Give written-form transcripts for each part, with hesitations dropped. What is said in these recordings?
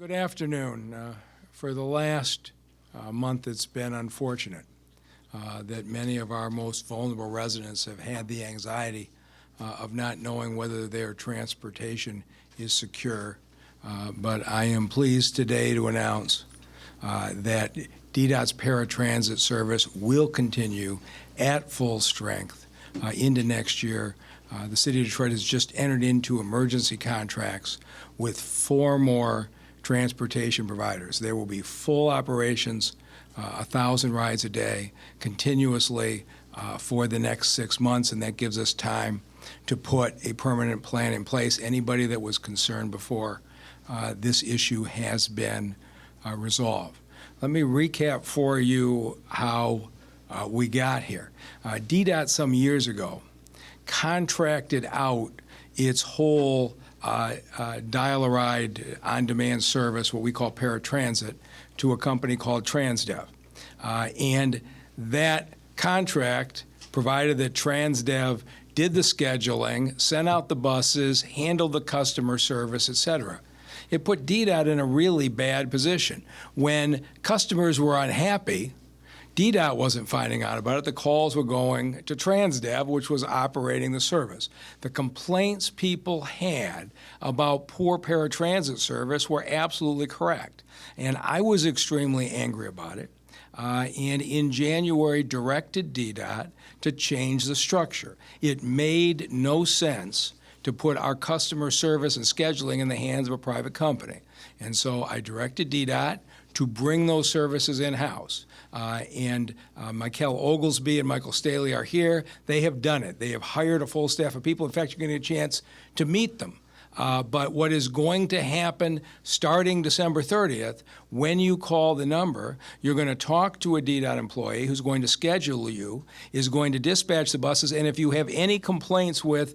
Good afternoon. For the last month, it's been unfortunate that many of our most vulnerable residents have had the anxiety of not knowing whether their transportation is secure. But I am pleased today to announce that DDOT's paratransit service will continue at full strength into next year. The City of Detroit has just entered into emergency contracts with 4 more transportation providers. There will be full operations, 1,000 rides a day, continuously for the next 6 months, and that gives us time to put a permanent plan in place. Anybody that was concerned before, this issue has been resolved. Let me recap for you how we got here. DDOT some years ago contracted out its whole dial-a-ride on-demand service, what we call paratransit, to a company called Transdev. And that contract provided that Transdev did the scheduling, sent out the buses, handled the customer service, et cetera. It put DDOT in a really bad position. When customers were unhappy, DDOT wasn't finding out about it. The calls were going to Transdev, which was operating the service. The complaints people had about poor paratransit service were absolutely correct. And I was extremely angry about it. And in January, directed DDOT to change the structure. It made no sense to put our customer service and scheduling in the hands of a private company. And so I directed DDOT to bring those services in-house. Michael Oglesby and Michael Staley are here. They have done it. They have hired a full staff of people. In fact, you're going to get a chance to meet them. But what is going to happen starting December 30th, when you call the number, you're going to talk to a DDOT employee who's going to schedule you, is going to dispatch the buses, and if you have any complaints with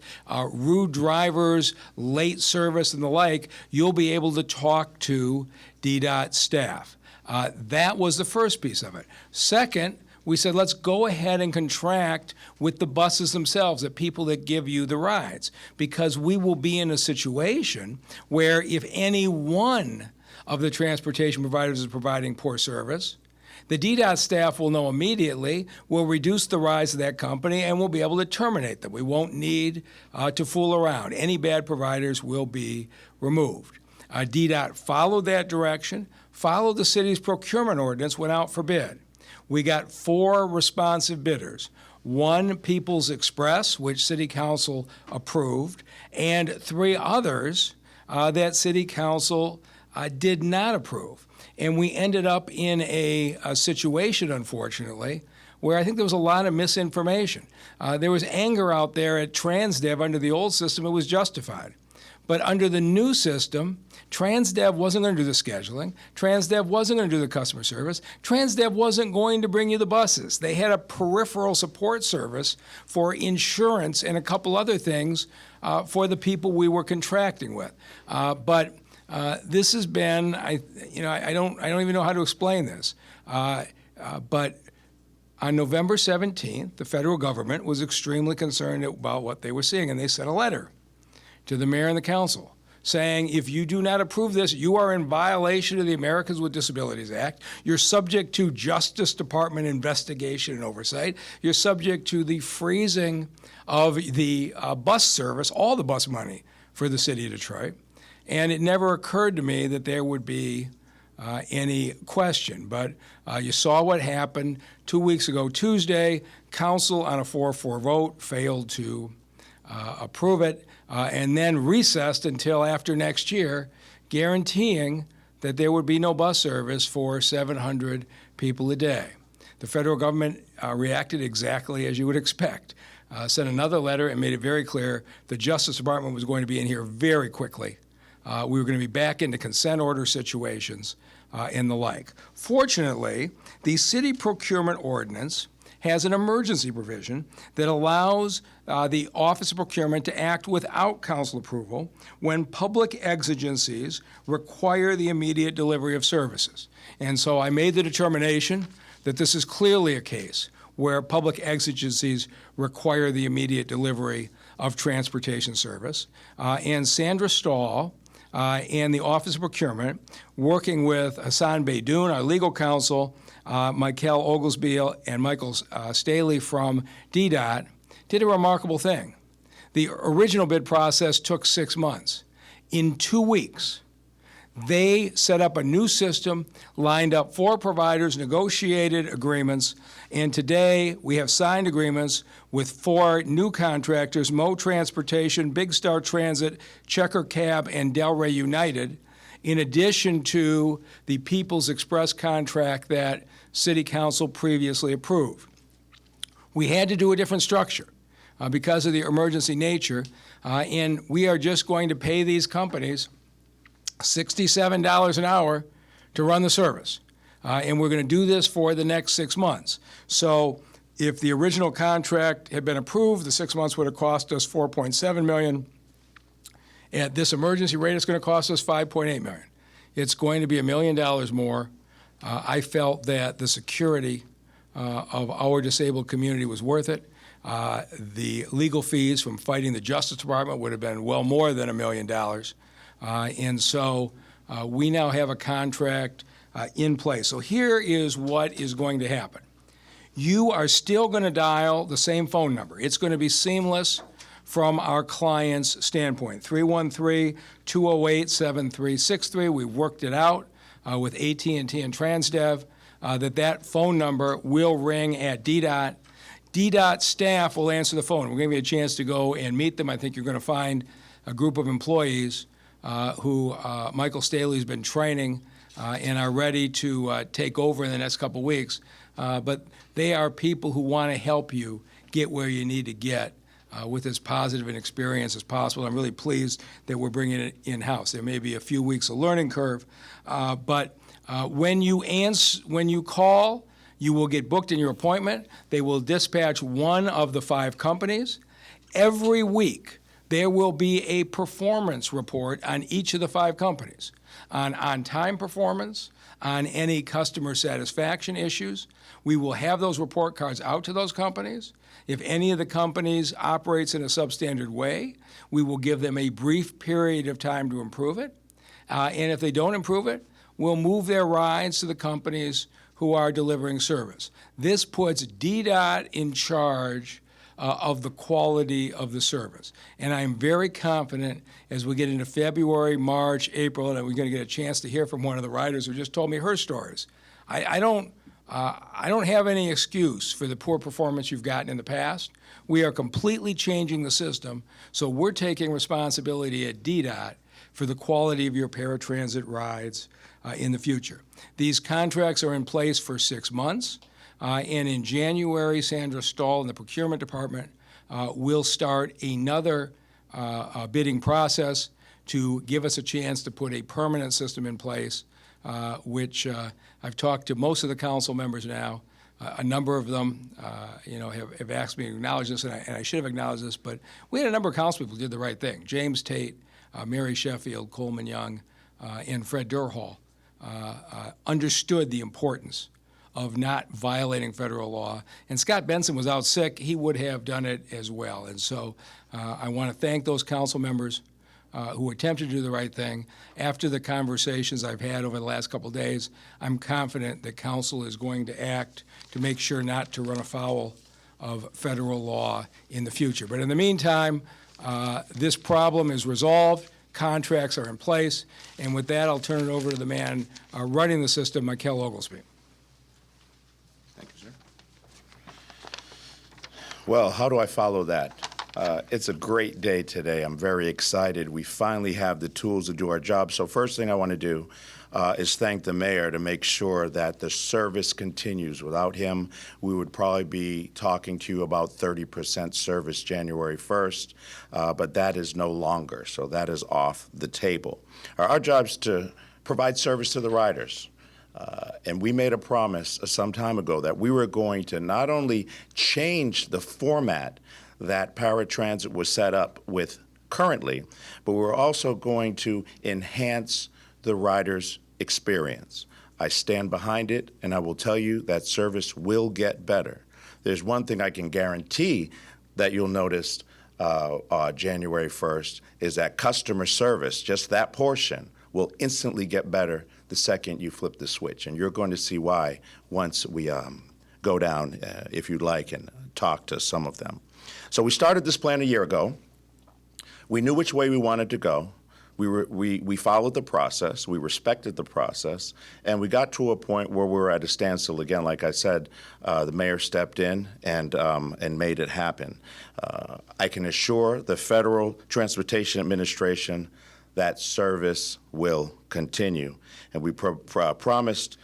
rude drivers, late service, and the like, you'll be able to talk to DDOT staff. That was the first piece of it. Second, we said, let's go ahead and contract with the buses themselves, the people that give you the rides, because we will be in a situation where if any one of the transportation providers is providing poor service, the DDOT staff will know immediately, will reduce the rides of that company, and we'll be able to terminate them. We won't need to fool around. Any bad providers will be removed. DDOT followed that direction, followed the city's procurement ordinance, went out for bid. We got 4 responsive bidders. 1, People's Express, which City Council approved, and 3 others that City Council did not approve. And we ended up in a situation, unfortunately, where I think there was a lot of misinformation. There was anger out there at Transdev under the old system. It was justified. But under the new system, Transdev wasn't going to do the scheduling. Transdev wasn't going to do the customer service. Transdev wasn't going to bring you the buses. They had a peripheral support service for insurance and a couple other things for the people we were contracting with. But this has been, I don't even know how to explain this. But on November 17th, the federal government was extremely concerned about what they were seeing, and they sent a letter to the mayor and the council saying, if you do not approve this, you are in violation of the Americans with Disabilities Act. You're subject to Justice Department investigation and oversight. You're subject to the freezing of the bus service, all the bus money for the city of Detroit. And it never occurred to me that there would be any question. But you saw what happened 2 weeks ago, Tuesday. Council on a 4-4 vote failed to approve it, and then recessed until after next year, guaranteeing that there would be no bus service for 700 people a day. The federal government reacted exactly as you would expect, sent another letter and made it very clear the Justice Department was going to be in here very quickly. We were going to be back into consent order situations and the like. Fortunately, the city procurement ordinance has an emergency provision that allows the Office of Procurement to act without council approval when public exigencies require the immediate delivery of services. And so I made the determination that this is clearly a case where public exigencies require the immediate delivery of transportation service. And Sandra Stahl, and the Office of Procurement, working with Hassan Beydoun, our legal counsel, Michael Oglesby, and Michael Staley from DDOT, did a remarkable thing. The original bid process took 6 months. In 2 weeks, they set up a new system, lined up 4 providers, negotiated agreements, and today we have signed agreements with 4 new contractors: Mo Transportation, Big Star Transit, Checker Cab, and Delray United, in addition to the People's Express contract that City Council previously approved. We had to do a different structure because of the emergency nature, and we are just going to pay these companies $67 an hour to run the service. And we're going to do this for the next 6 months. So if the original contract had been approved, the 6 months would have cost us $4.7 million. At this emergency rate, it's going to cost us $5.8 million. It's going to be $1 million more. I felt that the security of our disabled community was worth it. The legal fees from fighting the Justice Department would have been well more than $1 million. And so we now have a contract in place. So here is what is going to happen. You are still going to dial the same phone number. It's going to be seamless from our client's standpoint, 313-208-7363. We've worked it out with AT&T and Transdev that phone number will ring at DDOT. DDOT staff will answer the phone. We're going to give you a chance to go and meet them. I think you're going to find a group of employees who Michael Staley's been training and are ready to take over in the next couple of weeks. But they are people who want to help you get where you need to get with as positive an experience as possible. I'm really pleased that we're bringing it in-house. There may be a few weeks of learning curve, but when you call, you will get booked in your appointment. They will dispatch one of the 5 companies. Every week, there will be a performance report on each of the 5 companies, on on-time performance, on any customer satisfaction issues. We will have those report cards out to those companies. If any of the companies operates in a substandard way, we will give them a brief period of time to improve it. And if they don't improve it, we'll move their rides to the companies who are delivering service. This puts DDOT in charge of the quality of the service. And I'm very confident as we get into February, March, April, and we're going to get a chance to hear from one of the riders who just told me her stories. I don't have any excuse for the poor performance you've gotten in the past. We are completely changing the system, so we're taking responsibility at DDOT for the quality of your paratransit rides in the future. These contracts are in place for 6 months. And in January, Sandra Stahl in the procurement department will start another bidding process to give us a chance to put a permanent system in place, which I've talked to most of the council members now. A number of them, have asked me to acknowledge this, and I should have acknowledged this, but we had a number of council people who did the right thing. James Tate, Mary Sheffield, Coleman Young, and Fred Durhall understood the importance of not violating federal law. And Scott Benson was out sick. He would have done it as well. And so I want to thank those council members who attempted to do the right thing. After the conversations I've had over the last couple of days, I'm confident that council is going to act to make sure not to run afoul of federal law in the future. But in the meantime, this problem is resolved. Contracts are in place. And with that, I'll turn it over to the man running the system, Michael Oglesby. Thank you, sir. Well, how do I follow that? It's a great day today. I'm very excited. We finally have the tools to do our job. So first thing I want to do is thank the mayor to make sure that the service continues. Without him, we would probably be talking to you about 30% service January 1st, but that is no longer. So that is off the table. Our job is to provide service to the riders. And we made a promise some time ago that we were going to not only change the format that paratransit was set up with currently, but we're also going to enhance the rider's experience. I stand behind it, and I will tell you that service will get better. There's one thing I can guarantee that you'll notice January 1st is that customer service, just that portion, will instantly get better the second you flip the switch. And you're going to see why once we go down, if you'd like, and talk to some of them. So we started this plan a year ago. We knew which way we wanted to go. We followed the process, we respected the process, and we got to a point where we were at a standstill again. Like I said, the mayor stepped in and made it happen. I can assure the Federal Transportation Administration that service will continue. And we promised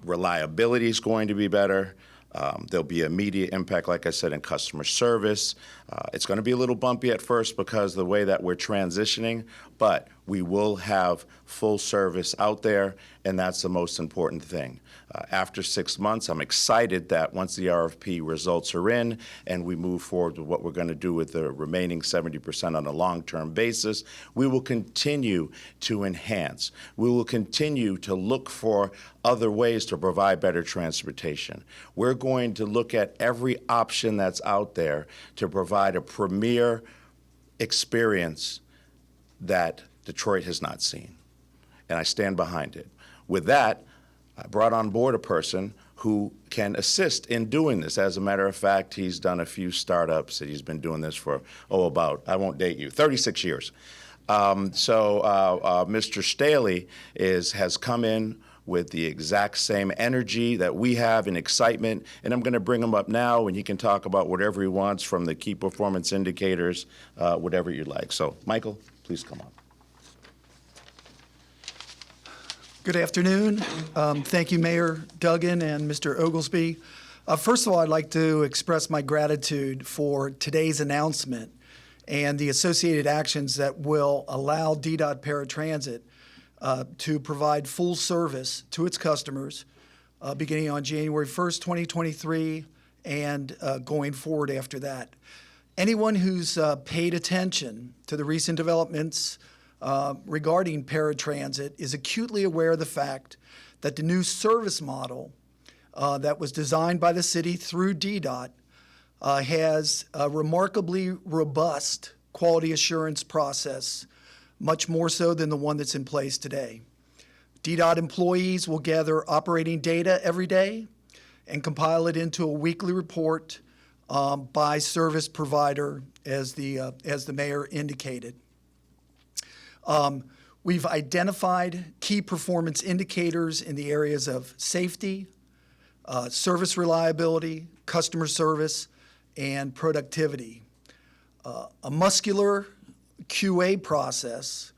reliability is going to be better. There'll be immediate impact, like I said, in customer service. It's going to be a little bumpy at first because of the way that we're transitioning, but we will have full service out there, and that's the most important thing. After 6 months, I'm excited that once the RFP results are in and we move forward with what we're going to do with the remaining 70% on a long-term basis, we will continue to enhance. We will continue to look for other ways to provide better transportation. We're going to look at every option that's out there to provide a premier experience that Detroit has not seen. And I stand behind it. With that, I brought on board a person who can assist in doing this. As a matter of fact, he's done a few startups, and he's been doing this for, about, I won't date you, 36 years. Mr. Staley has come in with the exact same energy that we have and excitement, and I'm going to bring him up now, and he can talk about whatever he wants from the key performance indicators, whatever you'd like. So, Michael, please come on. Good afternoon. Thank you, Mayor Duggan and Mr. Oglesby. First of all, I'd like to express my gratitude for today's announcement and the associated actions that will allow DDOT Paratransit to provide full service to its customers beginning on January 1st, 2023, and going forward after that. Anyone who's paid attention to the recent developments regarding paratransit is acutely aware of the fact that the new service model that was designed by the city through DDOT has a remarkably robust quality assurance process, much more so than the one that's in place today. DDOT employees will gather operating data every day and compile it into a weekly report by service provider, as the mayor indicated. We've identified key performance indicators in the areas of safety, service reliability, customer service, and productivity. A muscular QA process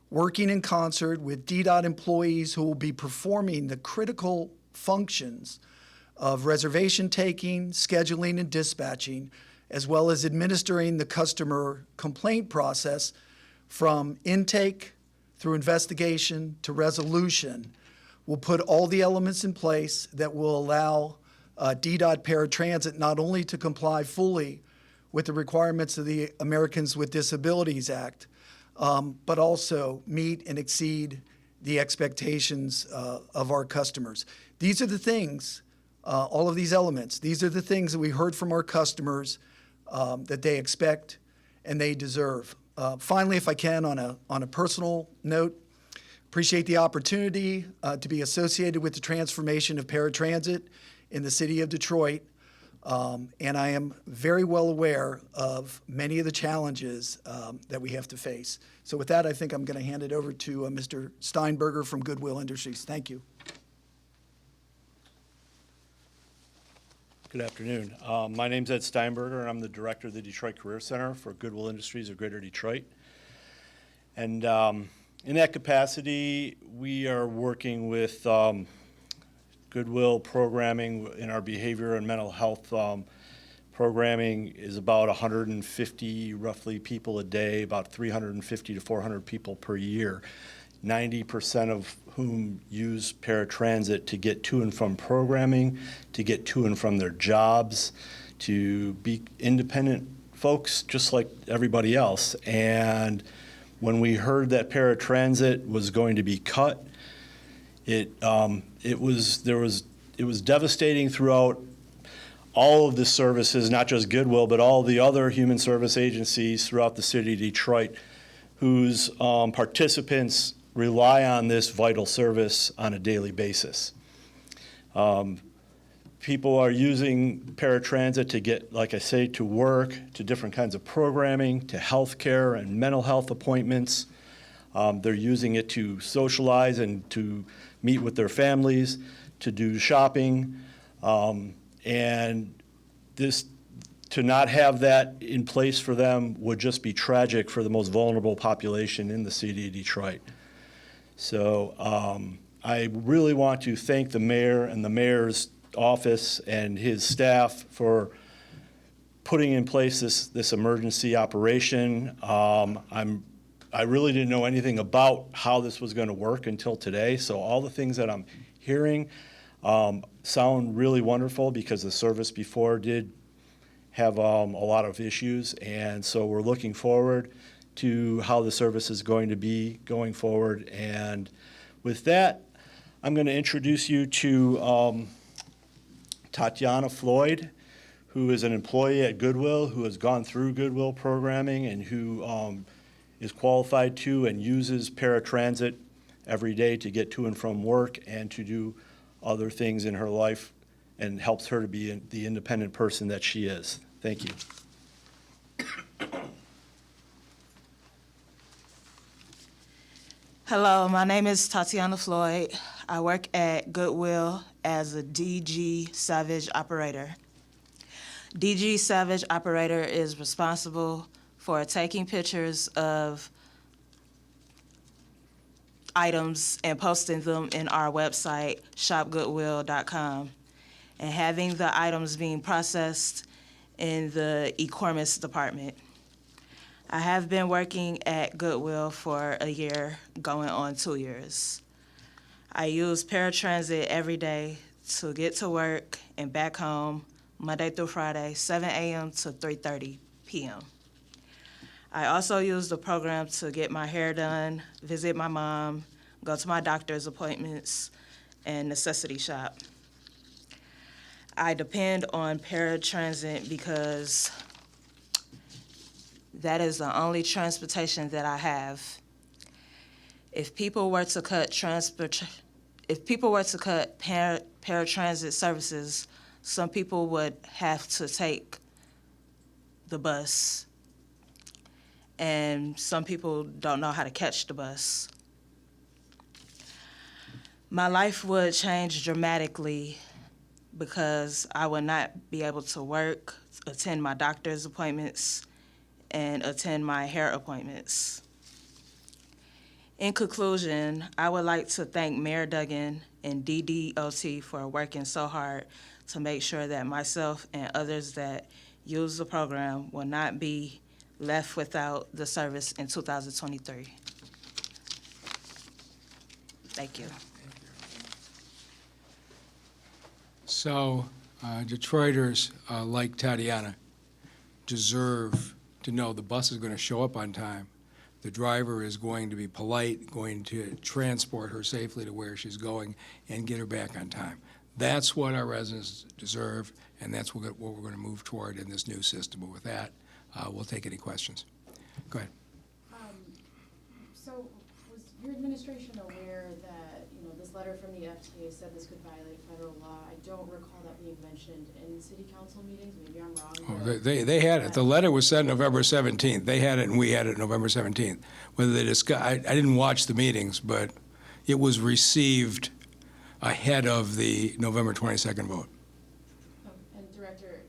working in concert with DDOT employees who will be performing the critical functions of reservation taking, scheduling, and dispatching, as well as administering the customer complaint process from intake through investigation to resolution, will put all the elements in place that will allow DDOT Paratransit not only to comply fully with the requirements of the Americans with Disabilities Act, but also meet and exceed the expectations of our customers. These are the things, all of these elements, these are the things that we heard from our customers that they expect and they deserve. Finally, if I can, on a personal note, appreciate the opportunity to be associated with the transformation of paratransit in the city of Detroit. And I am very well aware of many of the challenges that we have to face. So with that, I think I'm going to hand it over to Mr. Steinberger from Goodwill Industries. Thank you. Good afternoon. My name's Ed Steinberger, and I'm the director of the Detroit Career Center for Goodwill Industries of Greater Detroit. And in that capacity, we are working with Goodwill programming in our behavior and mental health programming is about 150 roughly people a day, about 350 to 400 people per year, 90% of whom use paratransit to get to and from programming, to get to and from their jobs, to be independent folks just like everybody else. And when we heard that paratransit was going to be cut, it was devastating throughout all of the services, not just Goodwill, but all the other human service agencies throughout the city of Detroit whose participants rely on this vital service on a daily basis. People are using paratransit to get, like I say, to work, to different kinds of programming, to healthcare and mental health appointments. They're using it to socialize and to meet with their families, to do shopping. And this, to not have that in place for them would just be tragic for the most vulnerable population in the city of Detroit. So I really want to thank the mayor and the mayor's office and his staff for putting in place this emergency operation. I really didn't know anything about how this was going to work until today, so all the things that I'm hearing sound really wonderful because the service before did have a lot of issues, and so we're looking forward to how the service is going to be going forward. And with that, I'm going to introduce you to Tatiana Floyd, who is an employee at Goodwill, who has gone through Goodwill programming and who is qualified to and uses paratransit every day to get to and from work and to do other things in her life, and helps her to be the independent person that she is. Thank you. Hello, my name is Tatiana Floyd. I work at Goodwill as a DG Savage operator. DG Savage operator is responsible for taking pictures of items and posting them in our website, shopgoodwill.com, and having the items being processed in the e-commerce department. I have been working at Goodwill for a year, going on 2 years. I use paratransit every day to get to work and back home, Monday through Friday, 7 a.m. to 3:30 p.m. I also use the program to get my hair done, visit my mom, go to my doctor's appointments, and necessity shop. I depend on paratransit because that is the only transportation that I have. If people were to cut paratransit services, some people would have to take the bus, and some people don't know how to catch the bus. My life would change dramatically because I would not be able to work, attend my doctor's appointments, and attend my hair appointments. In conclusion, I would like to thank Mayor Duggan and DDOT for working so hard to make sure that myself and others that use the program will not be left without the service in 2023. Thank you. So Detroiters like Tatiana deserve to know the bus is going to show up on time. The driver is going to be polite, going to transport her safely to where she's going and get her back on time. That's what our residents deserve, and that's what we're going to move toward in this new system. But with that, we'll take any questions. Go ahead. So was your administration aware that, this letter from the FTA said this could violate federal law? I don't recall that being mentioned in city council meetings. Maybe I'm wrong. Oh, they had it. The letter was sent November 17th. They had it, and we had it November 17th. Whether they I didn't watch the meetings, but it was received ahead of the November 22nd vote. And Director,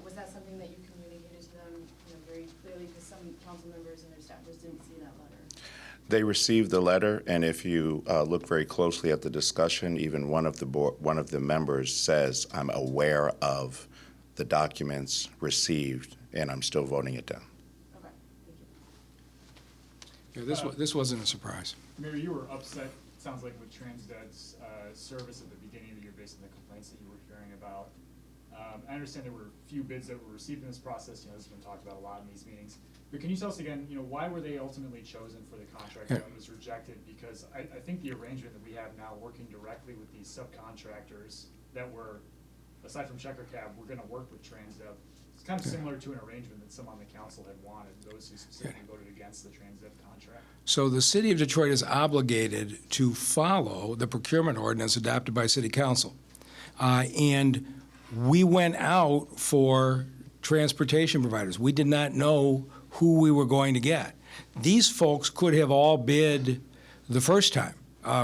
was that something that you communicated to them, very clearly? Because some council members and their staffers didn't see that letter. They received the letter, and if you look very closely at the discussion, even one of the members says, "I'm aware of the documents received, and I'm still voting it down." Okay, thank you. Yeah, this wasn't a surprise. Mayor, you were upset, sounds like, with TransDev's service at the beginning of the year based on the complaints that you were hearing about. I understand there were a few bids that were received in this process. This has been talked about a lot in these meetings. But can you tell us again, why were they ultimately chosen for the contract that was rejected? Because I think the arrangement that we have now, working directly with these subcontractors that were aside from Checker Cab, we're gonna work with TransDev. It's kind of similar to an arrangement that some on the council had wanted, those who specifically voted against the TransDev contract. So the city of Detroit is obligated to follow the procurement ordinance adopted by city council. And we went out for transportation providers. We did not know who we were going to get. These folks could have all bid the first time.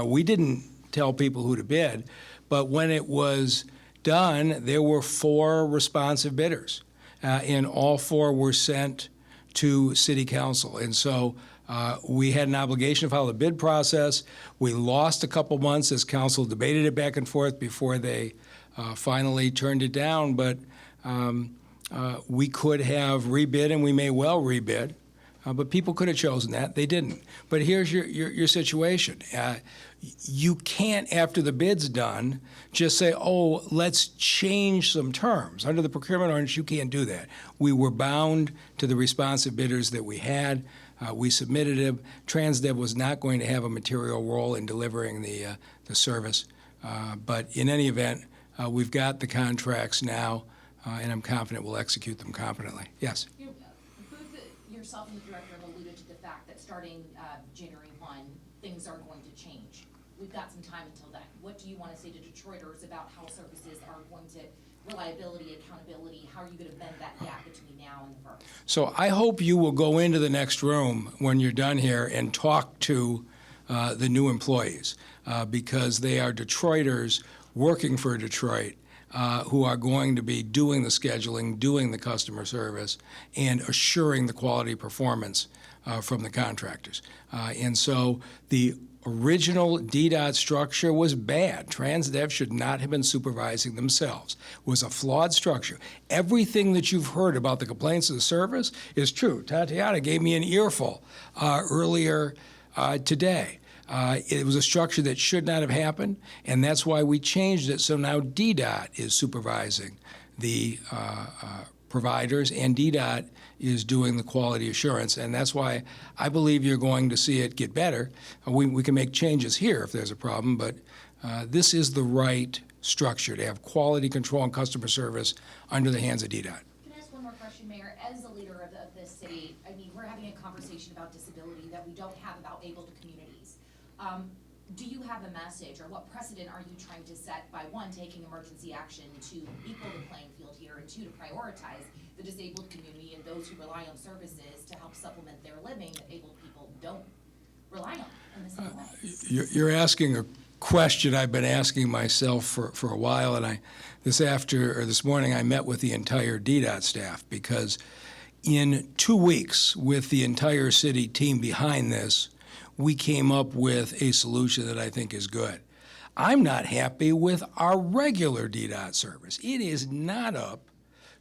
We didn't tell people who to bid, but when it was done, there were 4 responsive bidders, and all 4 were sent to city council. And so we had an obligation to follow the bid process. We lost a couple months as council debated it back and forth before they finally turned it down, but we could have rebid, and we may well rebid, but people could have chosen that. They didn't. But here's your situation. You can't, after the bid's done, just say, oh, let's change some terms. Under the procurement ordinance, you can't do that. We were bound to the responsive bidders that we had. We submitted them. TransDev was not going to have a material role in delivering the service. But in any event, we've got the contracts now, and I'm confident we'll execute them competently. Yes? Both yourself and the director have alluded to the fact that starting January 1, things are going to change. We've got some time until then. What do you want to say to Detroiters about how services are going to, reliability, accountability, how are you going to bend that gap between now and the first? So I hope you will go into the next room when you're done here and talk to the new employees, because they are Detroiters working for Detroit, who are going to be doing the scheduling, doing the customer service, and assuring the quality performance from the contractors. And so the original DDOT structure was bad. TransDev should not have been supervising themselves. It was a flawed structure. Everything that you've heard about the complaints of the service is true. Tatiana gave me an earful earlier today. It was a structure that should not have happened, and that's why we changed it. So now DDOT is supervising the providers, and DDOT is doing the quality assurance, and that's why I believe you're going to see it get better. We can make changes here if there's a problem, but this is the right structure to have quality control and customer service under the hands of DDOT. Can I ask one more question, Mayor? As the leader of this city, I mean, we're having a conversation about disability that we don't have about able-to communities. Do you have a message, or what precedent are you trying to set by, one, taking emergency action to equal the playing field here, and two, to prioritize the disabled community and those who rely on services to help supplement their living that able people don't rely on in the same way? You're asking a question I've been asking myself for a while, and this morning I met with the entire DDOT staff, because in 2 weeks with the entire city team behind this, we came up with a solution that I think is good. I'm not happy with our regular DDOT service. It is not up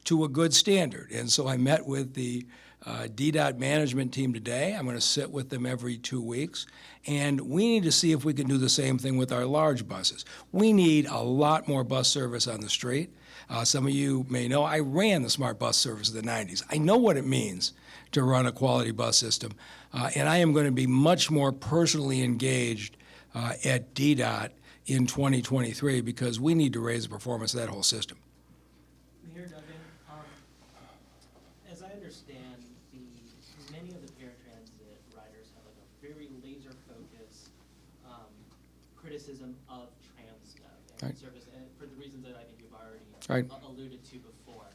to a good standard. And so I met with the DDOT management team today. I'm going to sit with them every 2 weeks. And we need to see if we can do the same thing with our large buses. We need a lot more bus service on the street. Some of you may know I ran the smart bus service in the 90s. I know what it means to run a quality bus system. And I am going to be much more personally engaged at DDOT in 2023, because we need to raise the performance of that whole system. Mayor Duggan, as I understand, many of the paratransit riders have like a very laser-focused criticism of TransDev and Right. service, and for the reasons that I think you've already Right. alluded to before.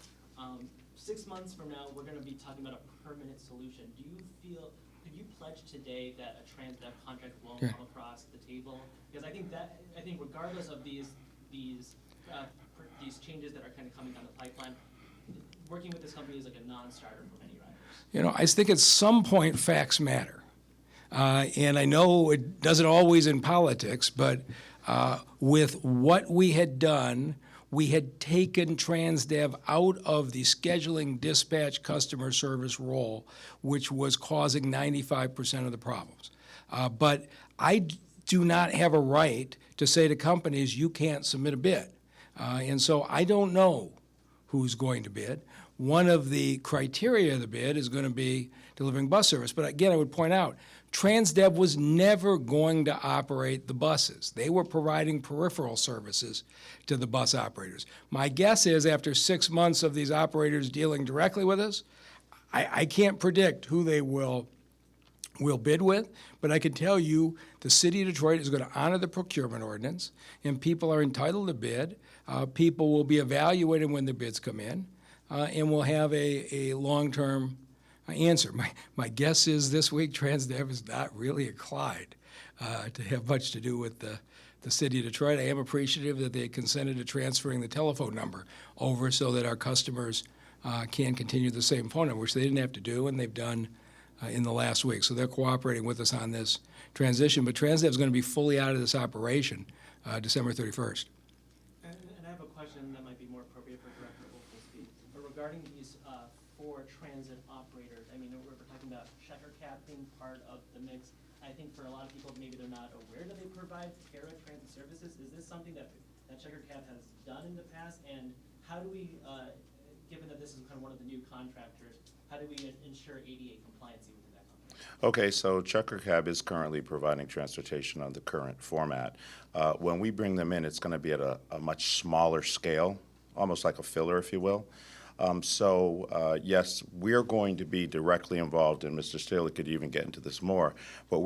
6 months from now, we're going to be talking about a permanent solution. Could you pledge today that a TransDev contract won't Yeah. come across the table? Because I think regardless of these changes that are kind of coming down the pipeline, working with this company is like a non-starter for many riders. You know, I think at some point facts matter. And I know it doesn't always in politics, but with what we had done, we had taken TransDev out of the scheduling, dispatch, customer service role, which was causing 95% of the problems. But I do not have a right to say to companies, you can't submit a bid. And so I don't know who's going to bid. one of the criteria of the bid is going to be delivering bus service. But again, I would point out, TransDev was never going to operate the buses. They were providing peripheral services to the bus operators. My guess is after 6 months of these operators dealing directly with us, I can't predict who they will bid with, but I can tell you the city of Detroit is going to honor the procurement ordinance, and people are entitled to bid. People will be evaluated when the bids come in, and we'll have a long-term answer. My guess is this week TransDev is not really inclined to have much to do with the city of Detroit. I am appreciative that they consented to transferring the telephone number over so that our customers can continue the same phone number, which they didn't have to do, and they've done in the last week. So they're cooperating with us on this transition. But TransDev is going to be fully out of this operation December 31st. And I have a question that might be more appropriate for Director Oglesby. But regarding these 4 transit operators, I mean, we're talking about checker cab being part of the mix. I think for a lot of people, maybe they're not aware that they provide paratransit services. Is this something that checker cab has done in the past? And how do we, given that this is kind of one of the new contractors, how do we ensure ADA compliance within that contract? Okay, so Checker Cab is currently providing transportation on the current format. When we bring them in, it's going to be at a much smaller scale, almost like a filler, if you will. Yes, we're going to be directly involved, and Mr. Staley could even get into this more, but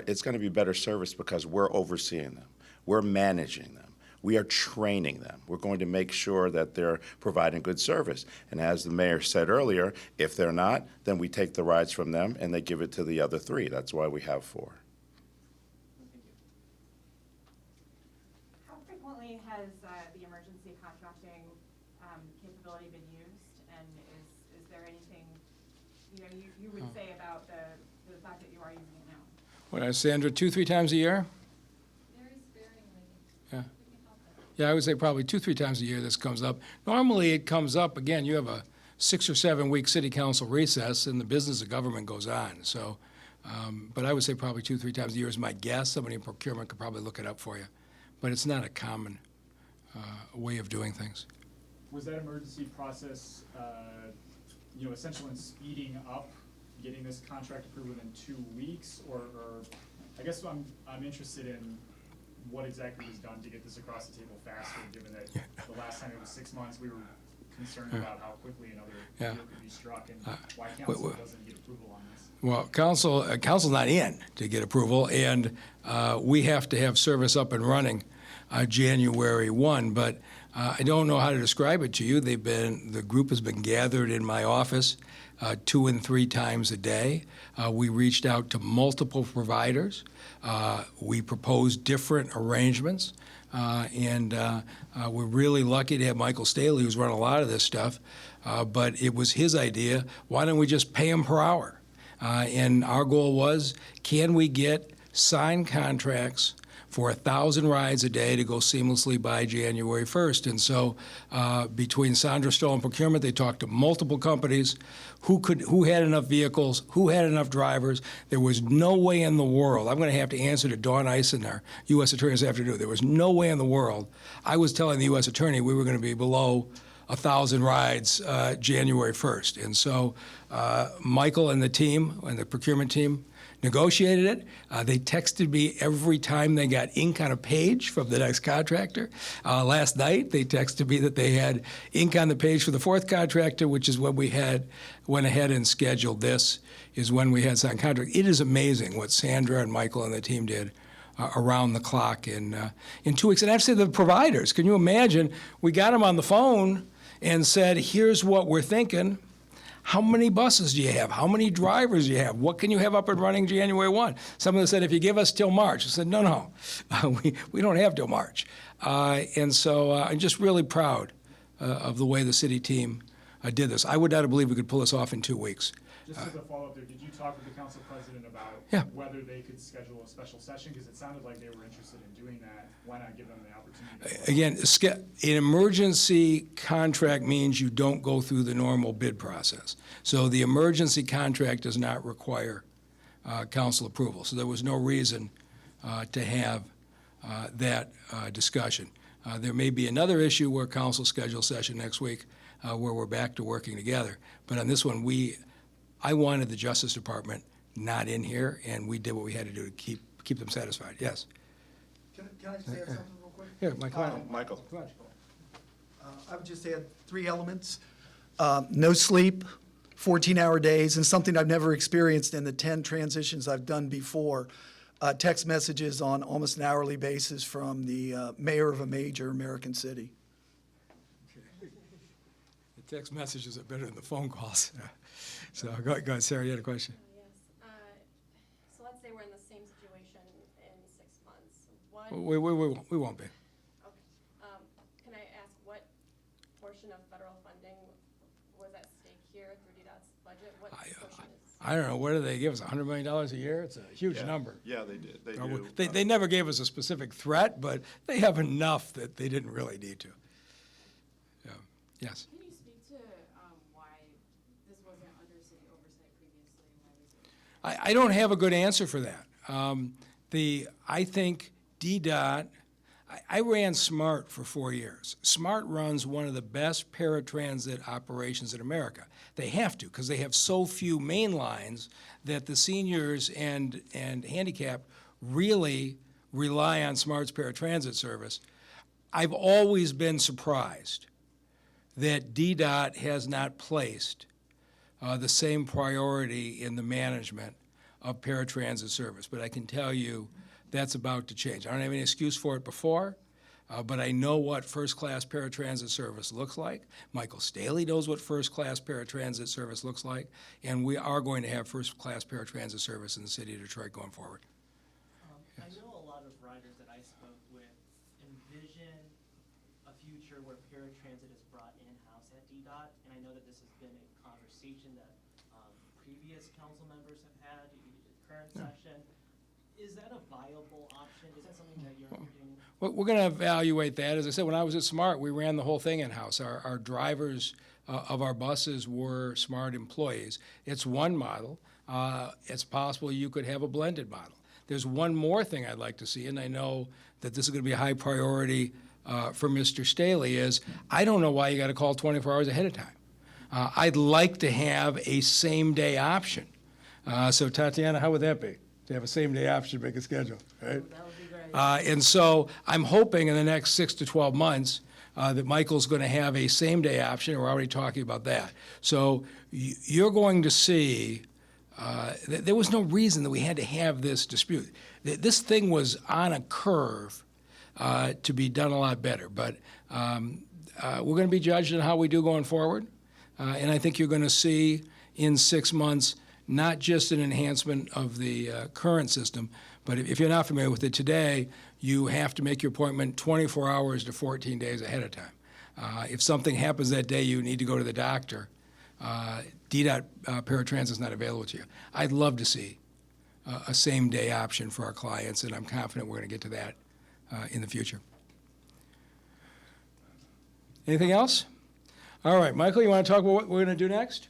it's going to be better service because we're overseeing them. We're managing them. We are training them. We're going to make sure that they're providing good service. And as the mayor said earlier, if they're not, then we take the rides from them and they give it to the other 3. That's why we have 4. Thank you. How frequently has the emergency contracting capability been used? And is there anything, you would say about the fact that you are using it now? What, Sandra, 2-3 times a year? Very sparingly. Yeah. We can help that. Yeah, I would say probably 2-3 times a year this comes up. Normally, it comes up, again, you have a 6 or 7 week city council recess, and the business of government goes on. So, but I would say probably 2-3 times a year is my guess. Somebody in procurement could probably look it up for you. But it's not a common way of doing things. Was that emergency process, essential in speeding up getting this contract approved within 2 weeks? Or I guess I'm interested in what exactly was done to get this across the table faster, given that the last time it was 6 months, we were concerned about how quickly another deal could be struck, and why council doesn't get approval on this. Well, council's not in to get approval, and we have to have service up and running January 1. But I don't know how to describe it to you. The group has been gathered in my office 2 and 3 times a day. We reached out to multiple providers. We proposed different arrangements, and we're really lucky to have Michael Staley, who's run a lot of this stuff. But it was his idea. Why don't we just pay him per hour? And our goal was, can we get signed contracts for 1,000 rides a day to go seamlessly by January 1st. And so between Sandra Stoll and procurement, they talked to multiple companies who had enough vehicles, who had enough drivers. There was no way in the world. I'm going to have to answer to Dawn Eisen, our U.S. Attorney, this afternoon. There was no way in the world. I was telling the U.S. Attorney we were going to be below 1,000 rides January 1st. And so Michael and the team, and the procurement team, negotiated it. They texted me every time they got ink on a page from the next contractor. Last night, they texted me that they had ink on the page for the 4th contractor, which is when we went ahead and scheduled this, is when we had signed contract. It is amazing what Sandra and Michael and the team did around the clock in 2 weeks. And I have to say, the providers, can you imagine? We got them on the phone and said, here's what we're thinking. How many buses do you have? How many drivers do you have? What can you have up and running January 1? Some of them said, if you give us till March. I said, no, we don't have till March. And so I'm just really proud of the way the city team did this. I would not have believed we could pull this off in 2 weeks. Just as a follow-up there, did you talk with the council president about whether they could schedule a special session? Because it sounded like they were interested in doing that. Why not give them the opportunity? Again, an emergency contract means you don't go through the normal bid process. So the emergency contract does not require council approval. So there was no reason to have that discussion. There may be another issue where council schedules session next week. where we're back to working together. But on this one, I wanted the Justice Department not in here, and we did what we had to do to keep them satisfied. Yes. Can I just add something real quick? Here, Mike, come on. Michael. Come on. I would just add 3 elements. No sleep, 14-hour days, and something I've never experienced in the 10 transitions I've done before, text messages on almost an hourly basis from the mayor of a major American city. The text messages are better than the phone calls. So go ahead, Sarah, you had a question? Yes. So let's say we're in the same situation in 6 months. What, We won't be. okay. Can I ask what portion of federal funding was at stake here through DDOT's budget? What portion is? I don't know, what do they give us, $100 million a year? It's a huge Yeah. number. Yeah, they did. They Or do. They never gave us a specific threat, but they have enough that they didn't really need to. Yeah. Yes. Can you speak to why this wasn't under city oversight previously? Why was it? I don't have a good answer for that. I think DDOT, I ran SMART for 4 years. SMART runs one of the best paratransit operations in America. They have to, because they have so few main lines that the seniors and handicapped really rely on SMART's paratransit service. I've always been surprised that DDOT has not placed the same priority in the management of paratransit service. But I can tell you that's about to change. I don't have any excuse for it before, but I know what first-class paratransit service looks like. Michael Staley knows what first-class paratransit service looks like, and we are going to have first-class paratransit service in the city of Detroit going forward. I know a lot of riders that I spoke with envision a future where paratransit is brought in-house at DDOT, and I know that this has been a conversation that previous council members have had, current session. Is that a viable option? Is that something that you're entertaining? We're going to evaluate that. As I said, when I was at SMART, we ran the whole thing in-house. Our drivers of our buses were SMART employees. It's one model. It's possible you could have a blended model. There's one more thing I'd like to see, and I know that this is going to be a high priority for Mr. Staley, is I don't know why you got to call 24 hours ahead of time. I'd like to have a same-day option. So Tatiana, how would that be? To have a same-day option to make a schedule, right? That would be great. And so I'm hoping in the next 6 to 12 months that Michael's going to have a same-day option. We're already talking about that. So you're going to see there was no reason that we had to have this dispute. This thing was on a curve to be done a lot better. But we're going to be judged on how we do going forward. And I think you're going to see in 6 months not just an enhancement of the current system, but if you're not familiar with it today, you have to make your appointment 24 hours to 14 days ahead of time. If something happens that day, you need to go to the doctor. DDOT paratransit is not available to you. I'd love to see a same-day option for our clients, and I'm confident we're going to get to that in the future. Anything else? All right, Michael, you want to talk about what we're going to do next?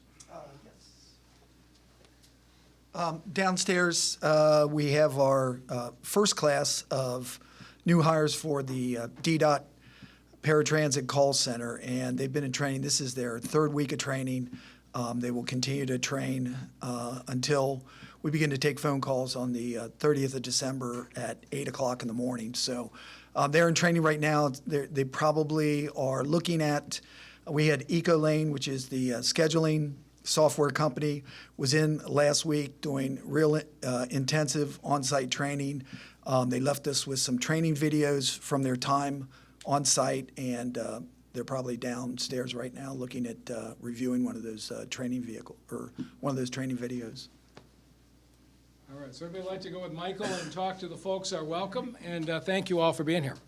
Downstairs, we have our first class of new hires for the DDOT Paratransit Call Center, and they've been in training. This is their 3rd week of training. They will continue to train until we begin to take phone calls on the 30th of December at 8 o'clock in the morning. So they're in training right now. They probably are looking at, we had EcoLane, which is the scheduling software company, was in last week doing real intensive on-site training. They left us with some training videos from their time on-site, and they're probably downstairs right now looking at reviewing one of those training videos. All right, so everybody like to go with Michael and talk to the folks are welcome, and thank you all for being here.